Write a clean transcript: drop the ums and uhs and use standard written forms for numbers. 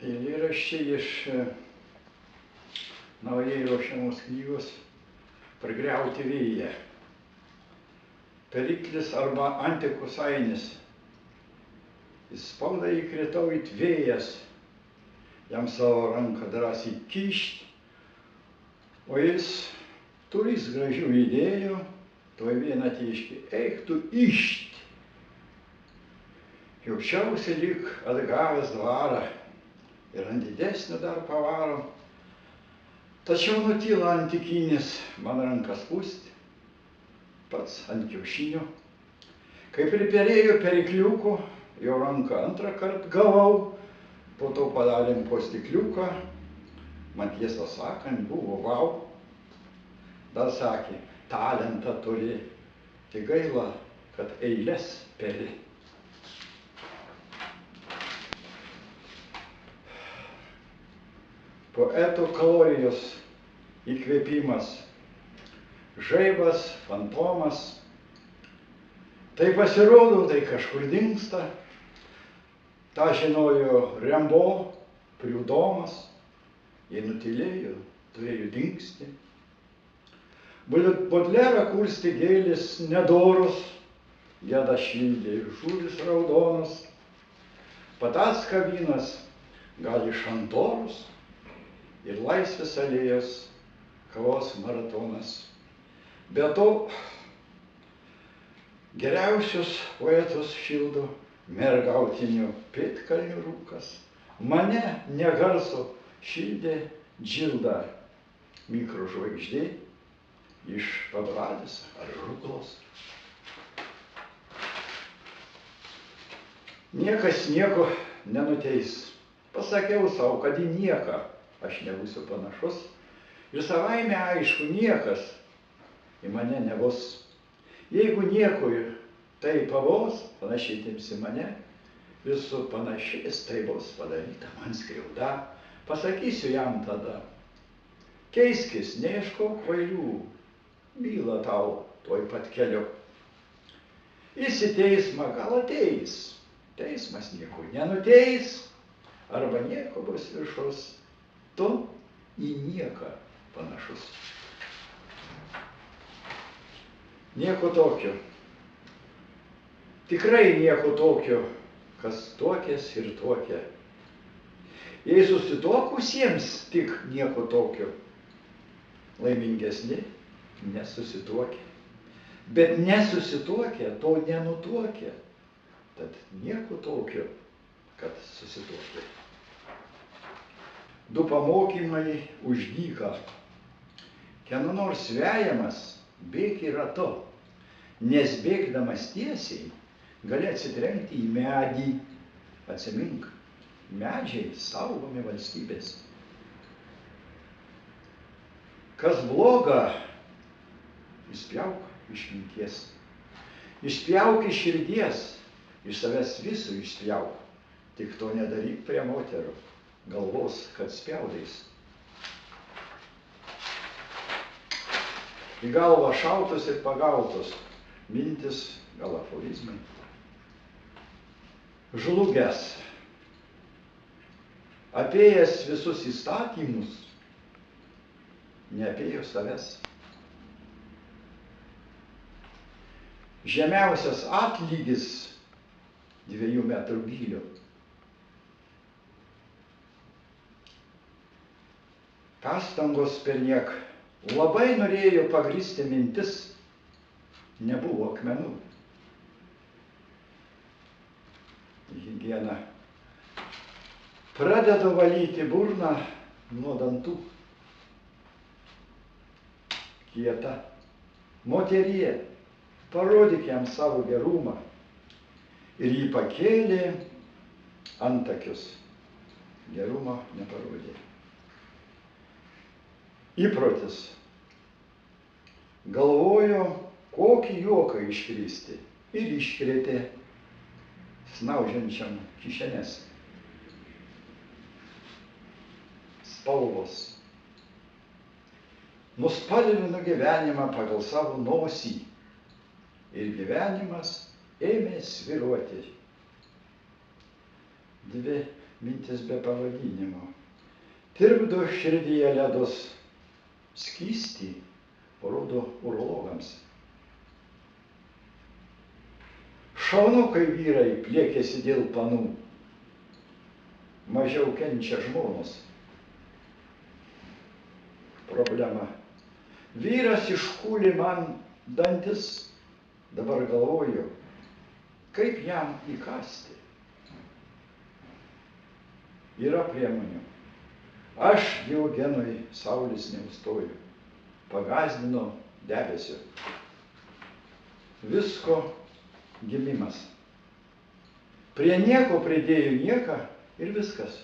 Eilėraščiai iš naujai ruošiamos knygos Pragriauti vėją. Periklis arba Antikos Ainis. Į spaudą įkritau it vėjas, jam savo ranką drąsiai kišt, o jis turys gražių idėjų, tuoj vieną tėškį, eik tu išt. Jaučiausi lyg atgavęs dvarą ir ant didesnio dar pavaro. Tačiau nutyla antikinis man rankas pūsti, pats ant kiaušinio. Kaip ir perėjo perikliuko, jo ranką antrą kartą gavau, po to padarėm po stikliuką, man tiesą sakant buvo vau. Dar sakė, talentą turi, tik gaila, kad eiles peri. Poeto kalorijos įkvėpimas, žaibas, fantomas. Tai pasirodo, tai kažkur dingsta. Ta žinojo Rembo, Priudomas, jei nutylėjo, turėjo dingsti. Bodlerą kurstė gėlės nedoros, gedą šildė ir žuvis raudonas. Patacka vynas, gal iš Antoros, ir Laisvės alėjos kavos maratonas. Be to, geriausius poetus šildo mergautinio pėdkalnių rūkas. Mane negarso šildė Džilda, mikrožvaigždė iš Pabradės ar Ruklos. Niekas nieko nenuteis. Pasakiau savo, kad į nieką aš nebūsiu panašus. Ir savaime aišku, niekas į mane nebus. Jeigu niekui tai pavos, panašytiems į mane, ir su panašiais tai bus padaryta man skriauda. Pasakysiu jam tada, keiskis, neieškok kvailių, byla tau tuoj pat keliu. Jis į teismą gal ateis, teismas nieko nenuteis, arba nieko bus viršus. Tu į nieką panašus. Nieko tokio. Tikrai nieko tokio, kas tuokės ir tuokia. Jei susituokusiems tik nieko tokio, laimingesni nesusituokia. Bet nesusituokia, to nenutuokia. Tad nieko tokio, kad susituokia. Du pamokymai už dyką. Kieno nors vejamas, bėk į ratu, nes bėgdamas tiesiai gali atsitrenkti į medį. Atsimink, medžiai saugomi valstybės. Kas bloga, išspjauk iš minties, išspjauk iš širdies, iš savęs visų išspjauk, tik to nedaryk prie moterų. Galvos, kad spjaudais. Į galvą šautos ir pagautos mintis, gal aforizmai. Žlugęs, apėjęs visus įstatymus, neapėjo savęs. Žemiausias atlygis 2 metrų gylio. Pastangos perniek labai norėjo pagristi mintis, nebuvo akmenų. Higiena. Pradedu valyti burną nuo dantų. Kieta. Moterie, parodyk jam savo gerumą. Ir jį pakėlė antakius. Gerumo neparodė. Įprotis. Galvojo, kokį juoką iškrėsti, ir iškrėtė snaudžiančiam kišenes. Spalvos. Nuspalvino gyvenimą pagal savo nosį ir gyvenimas ėmė svyruoti. Dvi mintis be pavadinimo. Tirpdo širdyje ledus, skystį rodo urologams. Šaunu, kai vyrai pliekiasi dėl panų, mažiau kenčia žmonos. Problema. Vyras iškūlė man dantis, dabar galvoju, kaip jam įkąsti. Yra priemonių. Aš Diogenui saulis neustoju, pagąsdino debesiu. Visko gimimas. Prie nieko pridėjau nieką ir viskas.